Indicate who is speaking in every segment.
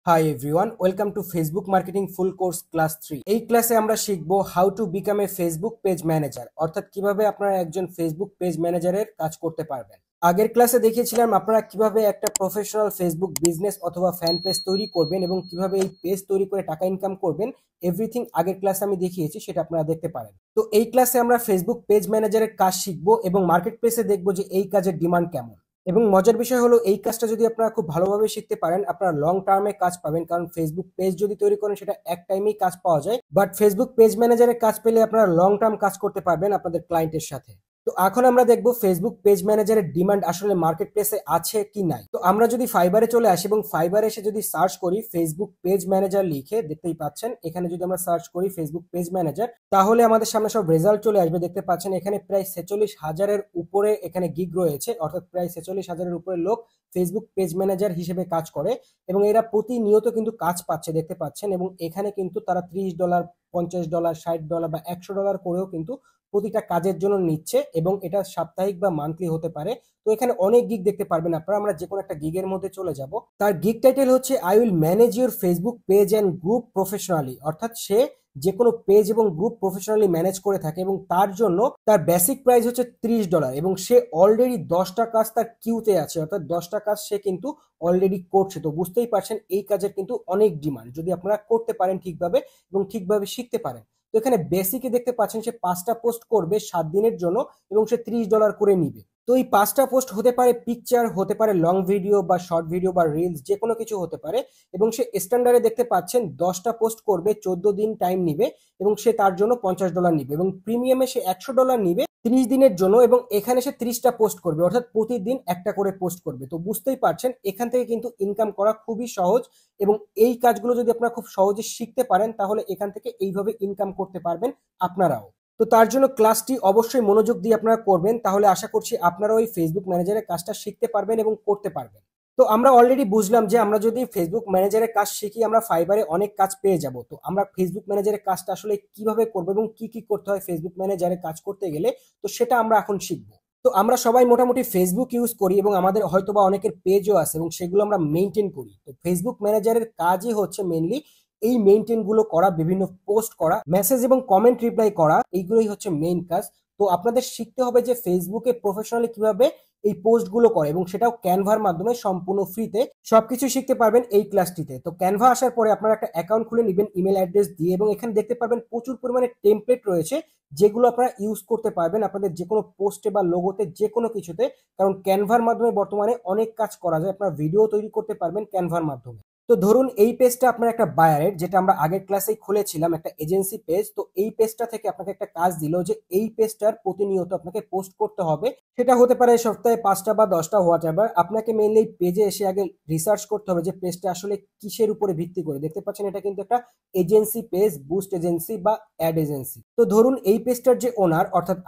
Speaker 1: Hi everyone, welcome to Facebook Marketing Full Course Class 3. এই ক্লাসে আমরা শিখব how to become a Facebook page manager, অর্থাৎ কিভাবে আপনারা একজন Facebook পেজ ম্যানেজারের কাজ করতে পারবেন। আগের ক্লাসে দেখিয়েছিলাম আপনারা কিভাবে একটা প্রফেশনাল ফেসবুক বিজনেস অথবা ফ্যান পেজ তৈরি করবেন এবং কিভাবে এই পেজ তৈরি করে টাকা ইনকাম করবেন। এভরিথিং আগের ক্লাসে আমি দেখিয়েছি, সেটা আপনারা দেখতে পারেন। তো এই ক্লাসে আমরা ফেসবুক পেজ ম্যানেজারের কাজ শিখবো এবং মার্কেট প্লেসে দেখবো যে এই কাজের ডিমান্ড কেমন। এবং মজার বিষয় হলো এই কাজটা যদি আপনারা খুব ভালোভাবে শিখতে পারেন, আপনারা লং টার্মে কাজ পাবেন। কারণ ফেসবুক পেজ যদি তৈরি করেন সেটা এক টাইমেই কাজ পাওয়া যায়, বাট ফেসবুক পেজ ম্যানেজারের কাজ পেলে আপনারা লং টার্ম কাজ করতে পারবেন আপনাদের ক্লায়েন্টের সাথে। তো এখন আমরা দেখবো ফেসবুক পেজ ম্যানেজারের ডিমান্ড আসলে মার্কেট প্লেসে আছে কি নাই। তো আমরা যদি ফাইবারে চলে আসি এবং ফাইবারে এসে যদি সার্চ করি ফেসবুক পেজ ম্যানেজার লিখে, দেখতেই পাচ্ছেন এখানে যদি আমরা সার্চ করি ফেসবুক পেজ ম্যানেজার, তাহলে আমাদের সামনে সব রেজাল্ট চলে আসবে। দেখতে পাচ্ছেন এখানে প্রায় 46,000-এর উপরে এখানে গিগ রয়েছে, অর্থাৎ প্রায় 46,000-এর উপরে লোক ফেসবুক পেজ ম্যানেজার হিসেবে কাজ করে এবং এরা প্রতিনিয়ত কিন্তু কাজ পাচ্ছে, দেখতে পাচ্ছেন। এবং এখানে কিন্তু তারা $30, $50, $60 বা $100 করেও কিন্তু প্রতিটা কাজের জন্য নিচ্ছে এবং এটা সাপ্তাহিক বা মান্থলি হতে পারে। তো এখানে অনেক গিগ দেখতে পারবেন আপনারা। আমরা যে কোনো একটা গিগের মধ্যে চলে যাব। তার গিগ টাইটেল হচ্ছে I will manage your Facebook page and group professionally, অর্থাৎ সে যে কোনো পেজ এবং গ্রুপ প্রফেশনালি ম্যানেজ করে থাকে এবং তার জন্য তার বেসিক প্রাইস হচ্ছে $30 এবং সে অলরেডি 10টা কাজ তার কিউতে আছে, অর্থাৎ 10টা কাজ সে কিন্তু অলরেডি করছে। তো বুঝতেই পারছেন এই কাজের কিন্তু অনেক ডিমান্ড যদি আপনারা করতে পারেন ঠিকভাবে এবং ঠিকভাবে শিখতে পারেন। তো এখানে বেসিকে দেখতে পাচ্ছেন সে 5টা পোস্ট করবে 7 দিনের জন্য এবং সে $30 করে নিবে। তো এই 5টা পোস্ট হতে পারে পিকচার, হতে পারে লং ভিডিও বা শর্ট ভিডিও বা রিলস, যে কোনো কিছু হতে পারে। এবং সে স্ট্যান্ডার্ডে দেখতে পাচ্ছেন 10টা পোস্ট করবে, 14 দিন টাইম নিবে এবং সে তার জন্য $50 নিবে। এবং প্রিমিয়ামে সে $100 নিবে 30 দিনের জন্য এবং এখানে সে 30টা পোস্ট করবে, অর্থাৎ প্রতিদিন একটা করে পোস্ট করবে। তো বুঝতেই পারছেন এখান থেকে কিন্তু ইনকাম করা খুবই সহজ এবং এই কাজগুলো যদি আপনারা খুব সহজে শিখতে পারেন তাহলে এখান থেকে এইভাবে ইনকাম করতে পারবেন আপনারাও। তো তার জন্য ক্লাসটি অবশ্যই মনোযোগ দিয়ে আপনারা করবেন, তাহলে আশা করছি আপনারা ওই ফেসবুক ম্যানেজারের কাজটা শিখতে পারবেন এবং করতে পারবেন। তো আমরা অলরেডি বুঝলাম যে আমরা যদি ফেসবুক ম্যানেজারের কাজ শিখি আমরা ফাইবারে অনেক কাজ পেয়ে যাব। তো আমরা ফেসবুক ম্যানেজারের কাজটা আসলে কিভাবে করবো এবং কি কি করতে হয় ফেসবুক ম্যানেজারের কাজ করতে গেলে, তো সেটা আমরা এখন শিখবো। তো আমরা সবাই মোটামুটি ফেসবুক ইউজ করি এবং আমাদের হয়তোবা অনেকের পেজও আছে এবং সেগুলো আমরা মেনটেন করি। তো ফেসবুক ম্যানেজারের কাজই হচ্ছে মেইনলি এই মেইনটেইন গুলো করা, বিভিন্ন পোস্ট করা, মেসেজ এবং কমেন্ট রিপ্লাই করা, এইগুলোই হচ্ছে মেইন কাজ। তো আপনাদের শিখতে হবে যে ফেসবুকে প্রফেশনালি কিভাবে এই পোস্ট গুলো করে এবং সেটাও ক্যানভার মাধ্যমে সম্পূর্ণ ফ্রিতে সবকিছু শিখতে পারবেন এই ক্লাসটিতে। তো ক্যানভা আসার পরে আপনারা একটা অ্যাকাউন্ট খুলে নেবেন ইমেল অ্যাড্রেস দিয়ে এবং এখানে দেখতে পারবেন প্রচুর পরিমাণে টেমপ্লেট রয়েছে যেগুলো আপনারা ইউজ করতে পারবেন আপনাদের যে কোনো পোস্টে বা লোগোতে, যে কোনো কিছুতে। কারণ ক্যানভার মাধ্যমে বর্তমানে অনেক কাজ করা যায়, আপনারা ভিডিও তৈরি করতে পারবেন ক্যানভার মাধ্যমে। তো ধরুন এই পেজটা আপনার একটা বায়ারের, যেটা আমরা আগের ক্লাসেই খুলেছিলাম, একটা এজেন্সি পেজ। তো এই পেজটা থেকে আপনাকে একটা কাজ দিল যে এই পেজটার প্রতিনিয়ত আপনাকে পোস্ট করতে হবে। সেটা হতে পারে সপ্তাহে 5টা বা 10টা, হোয়াট এভার। আপনাকে মেইনলি পেজে এসে আগে রিসার্চ করতে হবে যে পেজটা আসলে কিসের উপরে ভিত্তি করে। দেখতে পাচ্ছেন এটা কিন্তু একটা এজেন্সি পেজ, বুস্ট এজেন্সি বা অ্যাড এজেন্সি। তো ধরুন এই পেজটার যে ওনার অর্থাৎ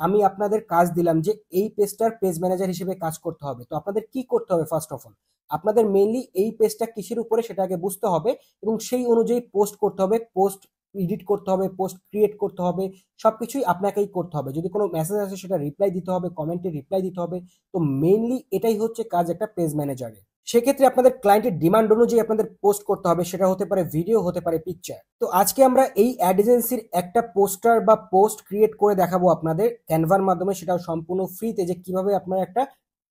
Speaker 1: আমি আপনাদের কাজ দিলাম যে এই পেজটার পেজ ম্যানেজার হিসেবে কাজ করতে হবে। তো আপনাদের কি করতে হবে, ফার্স্ট অফ অল আপনাদের মেইনলি এই পেজটা কিসের উপরে সেটা আগে বুঝতে হবে এবং সেই অনুযায়ী পোস্ট করতে হবে, পোস্ট এডিট করতে হবে, পোস্ট ক্রিয়েট করতে হবে, সবকিছুই আপনাকেই করতে হবে। যদি কোনো মেসেজ আসে সেটা রিপ্লাই দিতে হবে, কমেন্টে রিপ্লাই দিতে হবে। তো মেইনলি এটাই হচ্ছে কাজ একটা পেজ ম্যানেজারের। সেক্ষেত্রে আপনাদের ক্লায়েন্টের ডিমান্ড অনুযায়ী আপনাদের পোস্ট করতে হবে, সেটা হতে পারে ভিডিও, হতে পারে পিকচার। তো আজকে আমরা এই অ্যাড এজেন্সির একটা পোস্টার বা পোস্ট ক্রিয়েট করে দেখাবো আপনাদের ক্যানভার মাধ্যমে, সেটাও সম্পূর্ণ ফ্রিতে, যে কিভাবে আপনারা একটা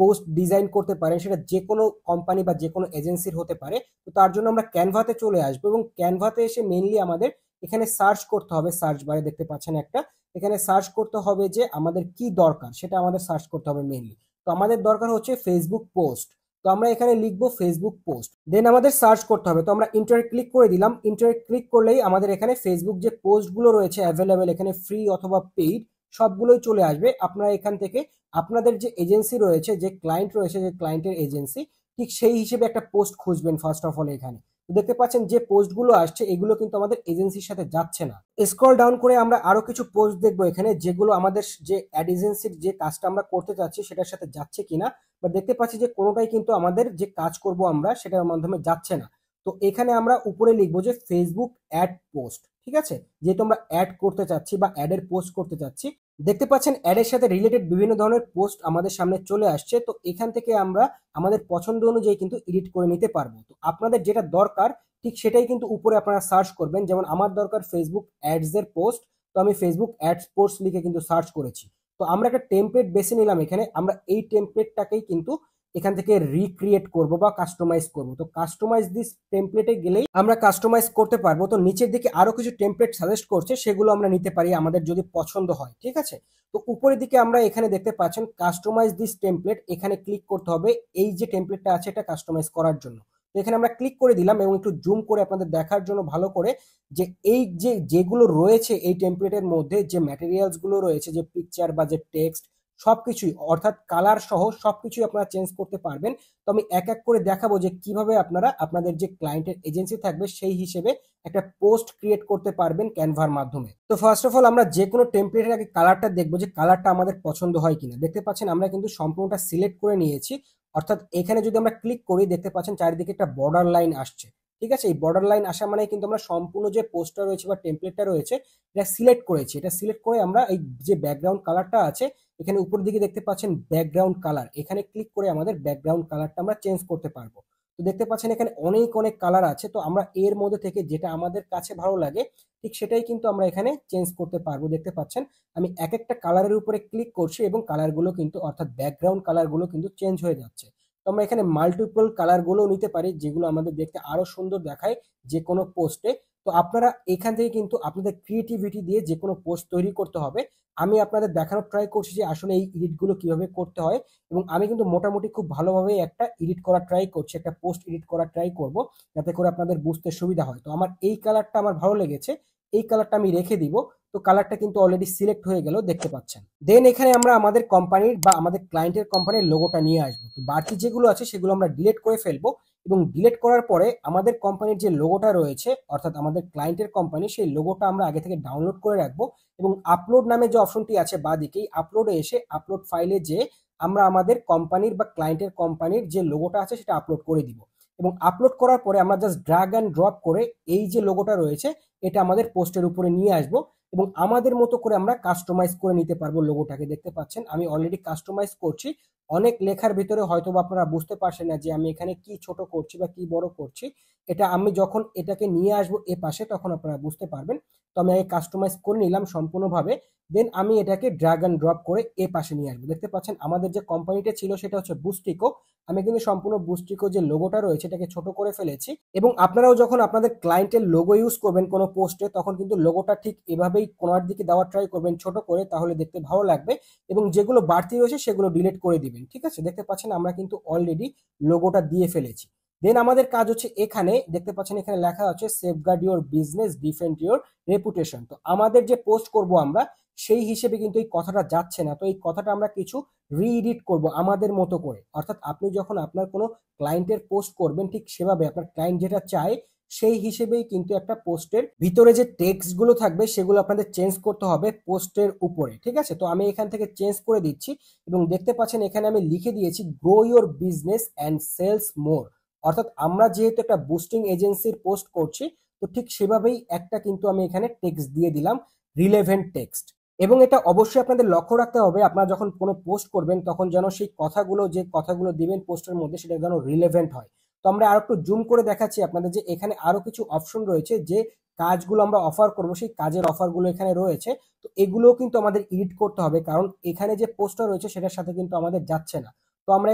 Speaker 1: পোস্ট ডিজাইন করতে পারেন, সেটা যে কোনো কোম্পানি বা যে কোনো এজেন্সির হতে পারে। তো তার জন্য আমরা ক্যানভাতে চলে আসবো এবং ক্যানভাতে এসে মেইনলি আমাদের এখানে সার্চ করতে হবে। সার্চ বারে দেখতে পাচ্ছেন একটা, এখানে সার্চ করতে হবে যে আমাদের কি দরকার, সেটা আমাদের সার্চ করতে হবে মেইনলি। তো আমাদের দরকার হচ্ছে ফেসবুক পোস্ট। তো আমরা এখানে লিখবো ফেসবুক পোস্ট, দেন আমাদের সার্চ করতে হবে। তো আমরা ইন্টারে ক্লিক করে দিলাম। ইন্টারে ক্লিক করলেই আমাদের এখানে ফেসবুক যে পোস্টগুলো রয়েছে অ্যাভেলেবেল, এখানে ফ্রি অথবা পেইড সবগুলোই চলে আসবে। আপনারা এখান থেকে আপনাদের যে এজেন্সি রয়েছে, যে ক্লায়েন্ট রয়েছে, যে ক্লায়েন্টের এজেন্সি, ঠিক সেই হিসেবে একটা পোস্ট খুঁজবেন ফার্স্ট অফ অল। এখানে দেখতে পাচ্ছেন যে পোস্টগুলো আসছে এগুলো কিন্তু আমাদের এজেন্সির সাথে যাচ্ছে না। স্ক্রল ডাউন করে আমরা আরো কিছু পোস্ট দেখবো এখানে, যেগুলো আমাদের যে অ্যাড এজেন্সির যে কাজটা আমরা করতে চাচ্ছি সেটার সাথে যাচ্ছে কিনা। বাট দেখতে পাচ্ছি যে কোনোটাই কিন্তু আমাদের যে কাজ করব আমরা সেটার মাধ্যমে যাচ্ছে না। তো এখানে আমরা উপরে লিখবো যে ফেসবুক অ্যাড পোস্ট, ঠিক আছে, যেহেতু আমরা অ্যাড করতে চাচ্ছি বা অ্যাডের পোস্ট করতে চাচ্ছি। দেখতে পাচ্ছেন অ্যাডের সাথে রিলেটেড বিভিন্ন ধরনের পোস্ট আমাদের সামনে চলে আসছে। তো এখান থেকে আমরা আমাদের পছন্দ অনুযায়ী কিন্তু এডিট করে নিতে পারবো। তো আপনাদের যেটা দরকার ঠিক সেটাই কিন্তু উপরে আপনারা সার্চ করবেন। যেমন আমার দরকার ফেসবুক অ্যাডস এর পোস্ট, তো আমি ফেসবুক অ্যাডস পোস্ট লিখে কিন্তু সার্চ করেছি। তো আমরা একটা টেমপ্লেট বেছে নিলাম, এখানে আমরা এই টেমপ্লেটটাকেই কিন্তু এখান থেকে রিক্রিয়েট করব বা কাস্টমাইজ করব। তো কাস্টমাইজ দিস টেমপ্লেটে গেলেই আমরা কাস্টমাইজ করতে পারবো। তো নিচের দিকে আরো কিছু টেমপ্লেট সাজেস্ট করছে, সেগুলো আমরা নিতে পারি আমাদের যদি পছন্দ হয়, ঠিক আছে। তো উপরের দিকে আমরা এখানে দেখতে পাচ্ছেন কাস্টমাইজ দিস টেমপ্লেট, এখানে ক্লিক করতে হবে এই যে টেমপ্লেটটা আছে এটা কাস্টমাইজ করার জন্য। তো এখানে আমরা ক্লিক করে দিলাম এবং একটু জুম করে আপনাদের দেখার জন্য ভালো করে যে এই যে যেগুলো রয়েছে এই টেমপ্লেটের মধ্যে যে ম্যাটেরিয়ালস গুলো রয়েছে, যে পিকচার বা যে টেক্সট সবকিছুই অর্থাৎ কালার সহ সবকিছুই আপনারা চেঞ্জ করতে পারবেন। তো আমি এক এক করে দেখাবো যে কিভাবে আপনারা আপনাদের যে ক্লায়েন্টের এজেন্সি থাকবে সেই হিসেবে একটা পোস্ট ক্রিয়েট করতে পারবেন ক্যানভার মাধ্যমে। তো ফার্স্ট অফ অল আমরা যে কোনো টেমপ্লেটের আগে কালারটা দেখবো যে কালারটা আমাদের পছন্দ হয় কিনা। দেখতে পাচ্ছেন আমরা কিন্তু সম্পূর্ণটা সিলেক্ট করে নিয়েছি, অর্থাৎ এখানে যদি আমরা ক্লিক করি দেখতে পাচ্ছেন চারিদিকে একটা বর্ডার লাইন আসছে, ঠিক আছে। এই বর্ডার লাইন আসা মানে কিন্তু আমরা সম্পূর্ণ যে পোস্টটা রয়েছে বা টেমপ্লেটটা রয়েছে এটা সিলেক্ট করেছি। এটা সিলেক্ট করে আমরা এই যে ব্যাকগ্রাউন্ড কালারটা আছে এখানে উপরের দিকে দেখতে পাচ্ছেন ব্যাকগ্রাউন্ড কালার, এখানে ক্লিক করে আমাদের ব্যাকগ্রাউন্ড কালারটা আমরা চেঞ্জ করতে পারবো। তো দেখতে পাচ্ছেন এখানে অনেক অনেক কালার আছে, তো আমরা এর মধ্যে থেকে যেটা আমাদের কাছে ভালো লাগে ঠিক সেটাই কিন্তু আমরা এখানে চেঞ্জ করতে পারবো। দেখতে পাচ্ছেন আমি এক একটা কালারের উপরে ক্লিক করছি এবং কালারগুলো কিন্তু অর্থাৎ ব্যাকগ্রাউন্ড কালারগুলো কিন্তু চেঞ্জ হয়ে যাচ্ছে। তো আমরা এখানে মাল্টিপল কালারগুলো নিতে পারি যেগুলো আমাদের দেখতে আরো সুন্দর দেখায় যে কোনো পোস্টে। তো আপনারা এখান থেকে কিন্তু আপনাদের ক্রিয়েটিভিটি দিয়ে যে কোনো পোস্ট তৈরি করতে হবে। আমি আপনাদের দেখানোর ট্রাই করছি যে আসলে এই এডিটগুলো কিভাবে করতে হয়, এবং আমি কিন্তু মোটামুটি খুব ভালোভাবে একটা এডিট করার ট্রাই করছি, একটা পোস্ট এডিট করার ট্রাই করব যাতে করে আপনাদের বুঝতে সুবিধা হয়। তো আমার এই কালারটা আমার ভালো লেগেছে, এই কালারটা আমি রেখে দিব। তো কালারটা কিন্তু অলরেডি সিলেক্ট হয়ে গেল দেখতে পাচ্ছেন। দেন এখানে আমরা আমাদের কোম্পানির বা আমাদের ক্লায়েন্টের কোম্পানির লোগোটা নিয়ে আসবো। তো বাকি যেগুলো আছে সেগুলো আমরা ডিলিট করে ফেলবো, এবং ডিলিট করার পরে আমাদের কোম্পানির যে লোগোটা রয়েছে অর্থাৎ আমাদের ক্লায়েন্টের কোম্পানি সেই লোগোটা আমরা আগে থেকে ডাউনলোড করে রাখবো, এবং আপলোড নামে যে অপশনটি আছে বাঁদিকেই আপলোডে এসে আপলোড ফাইলে যে আমরা আমাদের কোম্পানির বা ক্লায়েন্টের কোম্পানির যে লোগোটা আছে সেটা আপলোড করে দিব। এবং আপলোড করার পরে আমরা জাস্ট ড্র্যাগ অ্যান্ড ড্রপ করে এই যে লোগোটা রয়েছে এটা আমাদের পোস্টের উপরে নিয়ে আসবো, এবং আমাদের মতো করে আমরা কাস্টমাইজ করে নিতে পারবো লোগোটাকে। দেখতে পাচ্ছেন আমি অলরেডি কাস্টমাইজ করছি। অনেক লেখার ভিতরে হয়তো আপনারা বুঝতে পারছেন না যে আমি এখানে কি ছোট করছি বা কি বড় করছি। এটা আমি যখন এটাকে নিয়ে আসবো এ পাশে তখন আপনারা বুঝতে পারবেন। তো আমি আগে কাস্টমাইজ করে নিলাম সম্পূর্ণভাবে, দেন আমি এটাকে ড্র্যাগ অ্যান্ড ড্রপ করে এ পাশে নিয়ে আসবো। দেখতে পাচ্ছেন আমাদের যে কোম্পানিটা ছিল সেটা হচ্ছে বুস্টিকো। আমি কিন্তু সম্পূর্ণ বুস্টিকো যে লোগোটা রয়েছে এটাকে ছোট করে ফেলেছি, এবং আপনারাও যখন আপনাদের ক্লায়েন্টের লোগো ইউজ করবেন কোনো পোস্টে তখন কিন্তু লোগোটা ঠিক এভাবেই কোনার দিকে দেওয়ার ট্রাই করবেন ছোট করে, তাহলে দেখতে ভালো লাগবে। এবং যেগুলো বাড়তি রয়েছে সেগুলো ডিলিট করে দিবেন, ঠিক আছে। দেখতে পাচ্ছেন আমরা কিন্তু অলরেডি লোগোটা দিয়ে ফেলেছি। দেন আমাদের কাজ হচ্ছে এখানে দেখতে পাচ্ছেন এখানে লেখা আছে safeguard your business defend your reputation. তো আমাদের যে পোস্ট করব আমরা সেই হিসেবে কিন্তু এই কথাটা যাচ্ছে না, তো এই কথাটা আমরা কিছু রিএডিট করব আমাদের মতো করে। অর্থাৎ আপনি যখন আপনার কোনো ক্লায়েন্টের পোস্ট করবেন ঠিক সেভাবে আপনার ক্লায়েন্ট যেটা চায় সেই হিসেবেই কিন্তু একটা পোস্টের ভিতরে যে টেক্সট গুলো থাকবে সেগুলো আপনাদের চেঞ্জ করতে হবে পোস্টের উপরে, ঠিক আছে। তো আমি এখান থেকে চেঞ্জ করে দিচ্ছি, এবং দেখতে পাচ্ছেন এখানে আমি লিখে দিয়েছি grow your business and sales more. অর্থাৎ আমরা যেহেতু একটা বুস্টিং এজেন্সির পোস্ট করছি তো ঠিক সেভাবেই একটা কিন্তু আমি এখানে টেক্সট দিয়ে দিলাম, রিলেভেন্ট টেক্সট। এবং এটা অবশ্যই আপনাদের লক্ষ্য রাখতে হবে আপনারা যখন কোনো পোস্ট করবেন তখন যেন সেই কথাগুলো যে কথাগুলো দিবেন পোস্টের মধ্যে সেটা যেন রিলেভেন্ট হয়। তো আমরা আরো একটু জুম করে দেখাচ্ছি আপনাদের যে এখানে আরো কিছু অপশন রয়েছে যে কাজগুলো আমরা অফার করব সেই কাজের অফারগুলো এখানে রয়েছে। তো এগুলোও কিন্তু আমাদের এডিট করতে হবে কারণ এখানে যে পোস্টটা রয়েছে সেটার সাথে কিন্তু আমাদের যাচ্ছে না। তো আমরা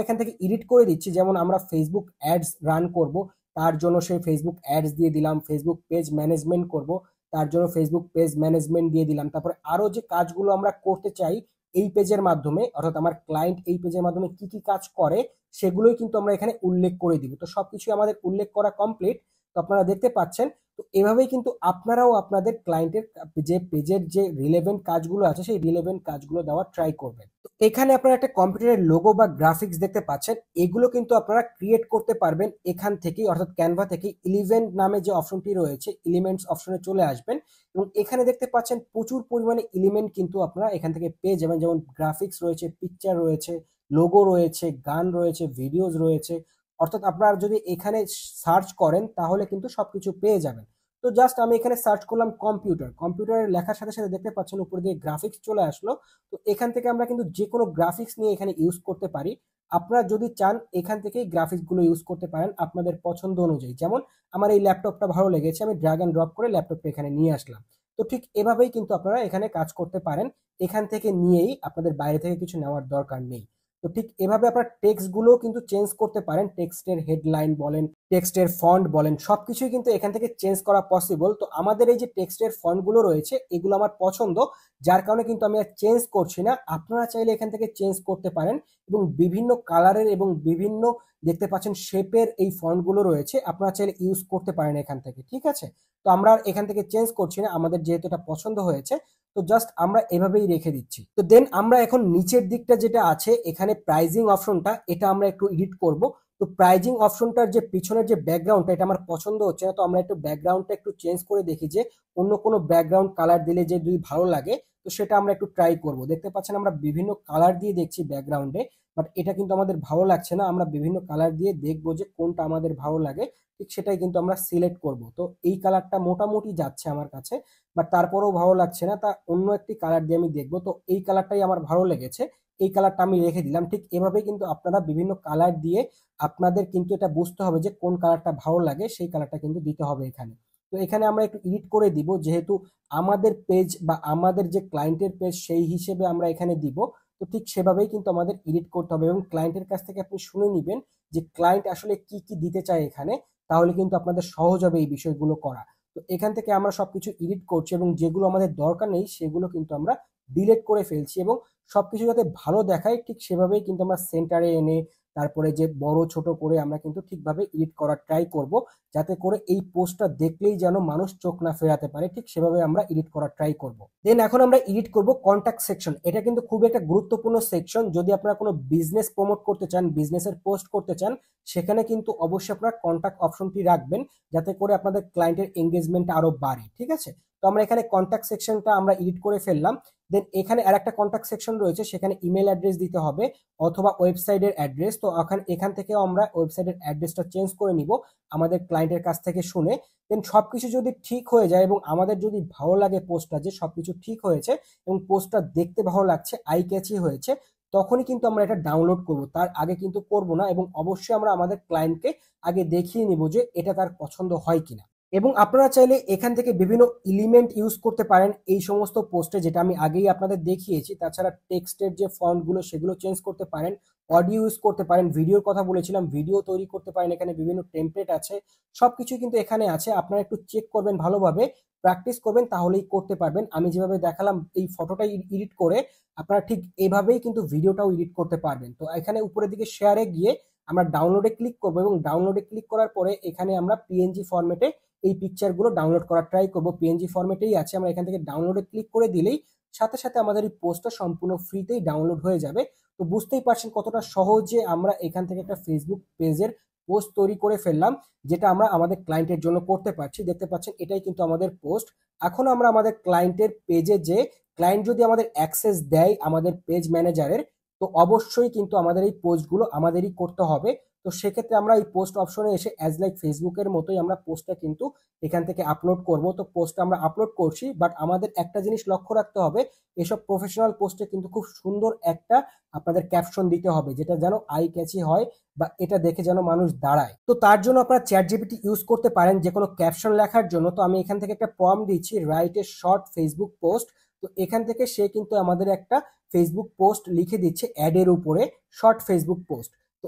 Speaker 1: এখান থেকে এডিট করে দিচ্ছি, যেমন আমরা ফেসবুক অ্যাডস রান করব তার জন্য সেই ফেসবুক অ্যাডস দিয়ে দিলাম, ফেসবুক পেজ ম্যানেজমেন্ট করব তার জন্য ফেসবুক পেজ ম্যানেজমেন্ট দিয়ে দিলাম। তারপরে আরো যে কাজগুলো আমরা করতে চাই এই পেজের মাধ্যমে অর্থাৎ আমার ক্লায়েন্ট এই পেজের মাধ্যমে কি কি কাজ করে সেগুলোই কিন্তু আমরা এখানে উল্লেখ করে দিব। তো সবকিছু আমাদের উল্লেখ করা কমপ্লিট, তো আপনারা দেখতে পাচ্ছেন। তো এভাবেই কিন্তু আপনারাও আপনাদের ক্লায়েন্টের যে পেজের যে রিলেভেন্ট কাজগুলো আছে সেই রিলেভেন্ট কাজগুলো দেওয়ার ট্রাই করবেন। তো এখানে আপনারা একটা কম্পিউটারের লোগো বা গ্রাফিক্স দেখতে পাচ্ছেন, এগুলো কিন্তু আপনারা ক্রিয়েট করতে পারবেন এখান থেকেই অর্থাৎ ক্যানভা থেকেই। ইলিভেন্ট নামে যে অপশনটি রয়েছে এলিমেন্টস অপশনে চলে আসবেন, এবং এখানে দেখতে পাচ্ছেন প্রচুর পরিমাণে এলিমেন্ট কিন্তু আপনারা এখান থেকে পেয়ে যাবেন, যেমন গ্রাফিক্স রয়েছে, পিকচার রয়েছে, লোগো রয়েছে, গান রয়েছে, ভিডিওস রয়েছে। অর্থাৎ আপনারা যদি এখানে সার্চ করেন তাহলে কিন্তু সবকিছু পেয়ে যাবেন। তো জাস্ট আমি এখানে সার্চ করলাম কম্পিউটার, কম্পিউটারে লেখার সাথে সাথে দেখতে পাচ্ছেন উপরে দিয়ে গ্রাফিক্স চলে আসলো। তো এখান থেকে আমরা কিন্তু যে কোনো গ্রাফিক্স নিয়ে এখানে ইউজ করতে পারি। আপনারা যদি চান এখান থেকেই গ্রাফিক্সগুলো ইউজ করতে পারেন আপনাদের পছন্দ অনুযায়ী। যেমন আমার এই ল্যাপটপটা ভালো লেগেছে, আমি ড্র্যাগ অ্যান্ড ড্রপ করে ল্যাপটপটা এখানে নিয়ে আসলাম। তো ঠিক এভাবেই কিন্তু আপনারা এখানে কাজ করতে পারেন, এখান থেকে নিয়েই, আপনাদের বাইরে থেকে কিছু নেওয়ার দরকার নেই। তো ঠিক এভাবে আপনার টেক্সট গুলো কিন্তু চেঞ্জ করতে পারেন, টেক্সটের হেডলাইন বলেন, টেক্সটের ফন্ট বলেন, সবকিছুই কিন্তু এখান থেকে চেঞ্জ করা পসিবল। তো আমাদের এই যে টেক্সটের ফন্ট গুলো রয়েছে এগুলো আমার পছন্দ, যার কারণে কিন্তু আমি আর চেঞ্জ করছি না। আপনারা চাইলে এখান থেকে চেঞ্জ করতে পারেন এবং বিভিন্ন কালারের এবং বিভিন্ন দেখতে পাচ্ছেন শেপের এই ফন্ট গুলো রয়েছে, আপনারা চাইলে ইউজ করতে পারেন এখান থেকে, ঠিক আছে। তো আমরা আর এখান থেকে চেঞ্জ করছি না, আমাদের যেহেতু এটা পছন্দ হয়েছে, তো জাস্ট আমরা এভাবেই রেখে দিচ্ছি। তো দেন আমরা এখন নিচের দিকটা যেটা আছে এখানে প্রাইজিং অপশনটা, এটা আমরা একটু এডিট করব। তো প্রাইজিং অপশনটার যে পিছনের যে ব্যাকগ্রাউন্ডটা, এটা আমার পছন্দ হচ্ছে না, তো আমরা একটু ব্যাকগ্রাউন্ডটা একটু চেঞ্জ করে দেখি যে অন্য কোনো ব্যাকগ্রাউন্ড কালার দিলে যে যদি ভালো লাগে, তো সেটা আমরা একটু ট্রাই করব। দেখতে পাচ্ছেন আমরা বিভিন্ন কালার দিয়ে দেখছি ব্যাকগ্রাউন্ডে, বাট এটা কিন্তু আমাদের ভালো লাগছে না। আমরা বিভিন্ন কালার দিয়ে দেখবো যে কোনটা আমাদের ভালো লাগে, ঠিক সেটাই কিন্তু আমরা সিলেক্ট করব। তো এই কালারটা মোটামুটি যাচ্ছে আমার কাছে, বাট তারপরেও ভালো লাগছে না, তা অন্য একটি কালার দিয়ে আমি দেখবো। তো এই কালারটাই আমার ভালো লেগেছে, এই কালারটা আমি রেখে দিলাম। ঠিক এভাবে কিন্তু আপনারা বিভিন্ন কালার দিয়ে আপনাদের কিন্তু এটা বুঝতে হবে যে কোন কালারটা ভালো লাগে, সেই কালারটা কিন্তু দিতে হবে এখানে। তো এখানে আমরা একটু এডিট করে দিব, যেহেতু আমাদের পেজ বা আমাদের যে ক্লায়েন্টের পেজ সেই হিসেবে আমরা এখানে দিব। তো ঠিক সেভাবেই কিন্তু আমাদের এডিট করতে হবে এবং ক্লায়েন্টের কাছ থেকে আপনি শুনে নিবেন যে ক্লায়েন্ট আসলে কি কি দিতে চায় এখানে, তাহলে কিন্তু আপনাদের সহজ হবে এই বিষয়গুলো করা। তো এখান থেকে আমরা সবকিছু এডিট করছি এবং যেগুলো আমাদের দরকার নেই সেগুলো কিন্তু আমরা ডিলিট করে ফেলছি, এবং সবকিছু যাতে ভালো দেখায় ঠিক সেভাবেই কিন্তু আমরা সেন্টারে এনে তারপরে যে বড় ছোট করে আমরা কিন্তু ঠিকভাবে এডিট করার ট্রাই করব, যাতে করে এই পোস্টটা দেখলেই যেন মানুষ চোখ না ফেরাতে পারে, ঠিক সেভাবে আমরা এডিট করার ট্রাই করব। দেন এখন আমরা এডিট করব কন্ট্যাক্ট সেকশন। এটা কিন্তু খুব একটা গুরুত্বপূর্ণ সেকশন। যদি আপনারা কোনো বিজনেস প্রমোট করতে চান, বিজনেসের পোস্ট করতে চান, সেখানে কিন্তু অবশ্যই আপনারা কন্ট্যাক্ট অপশনটি রাখবেন, যাতে করে আপনাদের ক্লায়েন্টের এঙ্গেজমেন্ট আরো বাড়ে, ঠিক আছে। তো আমরা এখানে কন্ট্যাক্ট সেকশনটা আমরা এডিট করে ফেললাম। দেন এখানে আরেকটা কন্ট্যাক্ট সেকশন রয়েছে, সেখানে ইমেল অ্যাড্রেস দিতে হবে অথবা ওয়েবসাইটের অ্যাড্রেস। তো এখান থেকেও আমরা ওয়েবসাইটের অ্যাড্রেসটা চেঞ্জ করে নিব আমাদের ক্লায়েন্টের কাছ থেকে শুনে। দেন সবকিছু যদি ঠিক হয়ে যায় এবং আমাদের যদি ভালো লাগে পোস্টটা, যে সবকিছু ঠিক হয়েছে এবং পোস্টটা দেখতে ভালো লাগছে, আই ক্যাচি হয়েছে, তখনই কিন্তু আমরা এটা ডাউনলোড করব, তার আগে কিন্তু করব না। এবং অবশ্যই আমরা আমাদের ক্লায়েন্টকে আগে দেখিয়ে নিব যে এটা তার পছন্দ হয় কিনা। এবং আপনারা চাইলে এখান থেকে বিভিন্ন এলিমেন্ট ইউজ করতে পারেন এই সমস্ত পোস্টে, যেটা আমি আগেই আপনাদের দেখিয়েছি। তাছাড়া টেক্সটের যে ফন্টগুলো সেগুলো চেঞ্জ করতে পারেন, অডিও ইউজ করতে পারেন, ভিডিওর কথা বলেছিলাম, ভিডিও তৈরি করতে পারেন, এখানে বিভিন্ন টেমপ্লেট আছে, সবকিছুই কিন্তু এখানে আছে। আপনারা একটু চেক করবেন ভালোভাবে, প্র্যাকটিস করবেন, তাহলেই করতে পারবেন। আমি যেভাবে দেখালাম এই ফটোটা এডিট করে, আপনারা ঠিক এভাবেই কিন্তু ভিডিওটাও এডিট করতে পারবেন। তো এখানে উপরের দিকে শেয়ারে গিয়ে আমরা ডাউনলোডে ক্লিক করবো এবং ডাউনলোডে ক্লিক করার পরে এখানে আমরা পিএনজি ফরম্যাটে এই পিকচারগুলো ডাউনলোড করার ট্রাই করবো। পিএনজি ফরম্যাটেই আছে, আমরা এখান থেকে ডাউনলোডে ক্লিক করে দিলেই সাথে সাথে আমাদের এই পোস্টটা সম্পূর্ণ ফ্রিতেই ডাউনলোড হয়ে যাবে। তো বুঝতেই পারছেন কতটা সহজে আমরা এখান থেকে একটা ফেসবুক পেজের পোস্ট তৈরি করে ফেললাম, যেটা আমরা আমাদের ক্লায়েন্টের জন্য করতে পারছি। দেখতে পাচ্ছেন এটাই কিন্তু আমাদের পোস্ট। এখন আমরা আমাদের ক্লায়েন্টের পেজে, যে ক্লায়েন্ট যদি আমাদের অ্যাক্সেস দেয় আমাদের পেজ ম্যানেজারের, তো অবশ্যই কিন্তু আমাদের এই পোস্টগুলো আমাদেরই করতে হবে। তো সেক্ষেত্রে আমরা এই পোস্ট অপশনে এসে অ্যাজ লাইক ফেসবুকের মতোই আমরা পোস্টটা কিন্তু এখান থেকে আপলোড করব। তো পোস্টটা আমরা আপলোড করছি, বাট আমাদের একটা জিনিস লক্ষ্য রাখতে হবে, এসব প্রফেশনাল পোস্টে কিন্তু খুব সুন্দর একটা আপনাদের ক্যাপশন দিতে হবে, যেটা যেন আই ক্যাচি হয় বা এটা দেখে যেন মানুষ দাঁড়ায়। তো তার জন্য আপনারা চ্যাট জিপিটি ইউজ করতে পারেন যে কোনো ক্যাপশন লেখার জন্য। তো আমি এখান থেকে একটা প্রম্পট দিচ্ছি, write a short Facebook post. তো এখান থেকে সে কিন্তু আমাদের একটা ফেসবুক পোস্ট লিখে দিচ্ছে অ্যাডের উপরে, শর্ট ফেসবুক পোস্ট। তো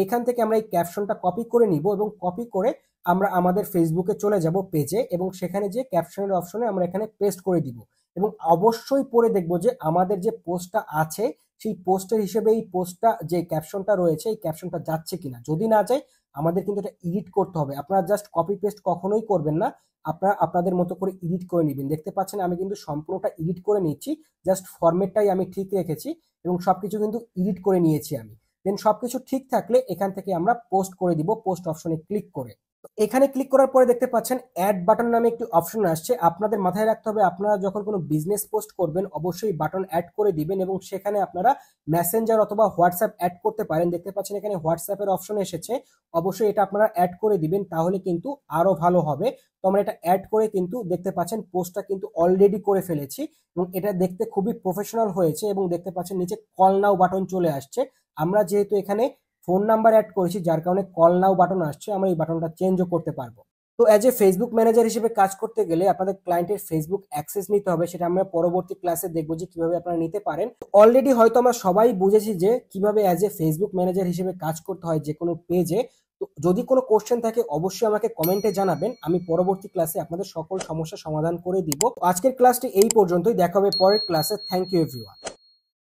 Speaker 1: এখান থেকে আমরা এই ক্যাপশনটা কপি করে নিব এবং কপি করে আমরা আমাদের ফেসবুকে চলে যাব পেজে, এবং সেখানে যে ক্যাপশনের অপশনে আমরা এখানে পেস্ট করে দিব এবং অবশ্যই পড়ে দেখব যে আমাদের যে পোস্টটা আছে সেই পোস্টের হিসেবে এই পোস্টটা, যে ক্যাপশনটা রয়েছে, এই ক্যাপশনটা যাচ্ছে কিনা। যদি না যায় আমাদের কিন্তু এটা এডিট করতে হবে। আপনারা জাস্ট কপি পেস্ট কখনোই করবেন না, আপনারা আপনাদের মতো করে এডিট করে নেবেন। দেখতে পাচ্ছেন আমি কিন্তু সম্পূর্ণটা এডিট করে নিচ্ছি, জাস্ট ফরম্যাটটাই আমি ঠিক রেখেছি এবং সবকিছু কিন্তু এডিট করে নিয়েছি আমি। দেন সবকিছু ঠিক থাকলে এখান থেকে আমরা পোস্ট করে দিব পোস্ট অপশনে ক্লিক করে। এখানে ক্লিক করার পরে দেখতে পাচ্ছেন অ্যাড বাটন নামে একটি অপশন আসছে। আপনাদের মাথায় রাখতে হবে আপনারা যখন কোনো বিজনেস পোস্ট করবেন অবশ্যই বাটন অ্যাড করে দিবেন এবং সেখানে আপনারা মেসেঞ্জার অথবা হোয়াটসঅ্যাপ অ্যাড করতে পারেন। দেখতে পাচ্ছেন এখানে হোয়াটসঅ্যাপের অপশন এসেছে, অবশ্যই এটা আপনারা অ্যাড করে দিবেন, তাহলে কিন্তু আরো ভালো হবে। তো আমরা এটা অ্যাড করে কিন্তু দেখতে পাচ্ছেন পোস্টটা কিন্তু অলরেডি করে ফেলেছি এবং এটা দেখতে খুবই প্রফেশনাল হয়েছে এবং দেখতে পাচ্ছেন নিচে কল নাও বাটন চলে আসছে। আমরা যেহেতু এখানে ফোন নাম্বার অ্যাড করেছি যার কারণে কল নাও বাটন আসছে, আমরা এই বাটনটা চেঞ্জও করতে পারবো। তো অ্যাজ এ ফেসবুক ম্যানেজার হিসেবে কাজ করতে গেলে আপনাদের ক্লায়েন্টের ফেসবুক অ্যাক্সেস নিতে হবে, সেটা আমরা পরবর্তী ক্লাসে দেখবো যে কিভাবে আপনারা নিতে পারেন। অলরেডি হয়তো আমরা সবাই বুঝেছি যে কিভাবে অ্যাজ এ ফেসবুক ম্যানেজার হিসেবে কাজ করতে হয় যে কোনো পেজে। তো যদি কোনো কোশ্চেন থাকে অবশ্যই আমাকে কমেন্টে জানাবেন, আমি পরবর্তী ক্লাসে আপনাদের সকল সমস্যার সমাধান করে দিব। আজকের ক্লাসটি এই পর্যন্তই, দেখা হবে পরের ক্লাসে। Thank you everyone.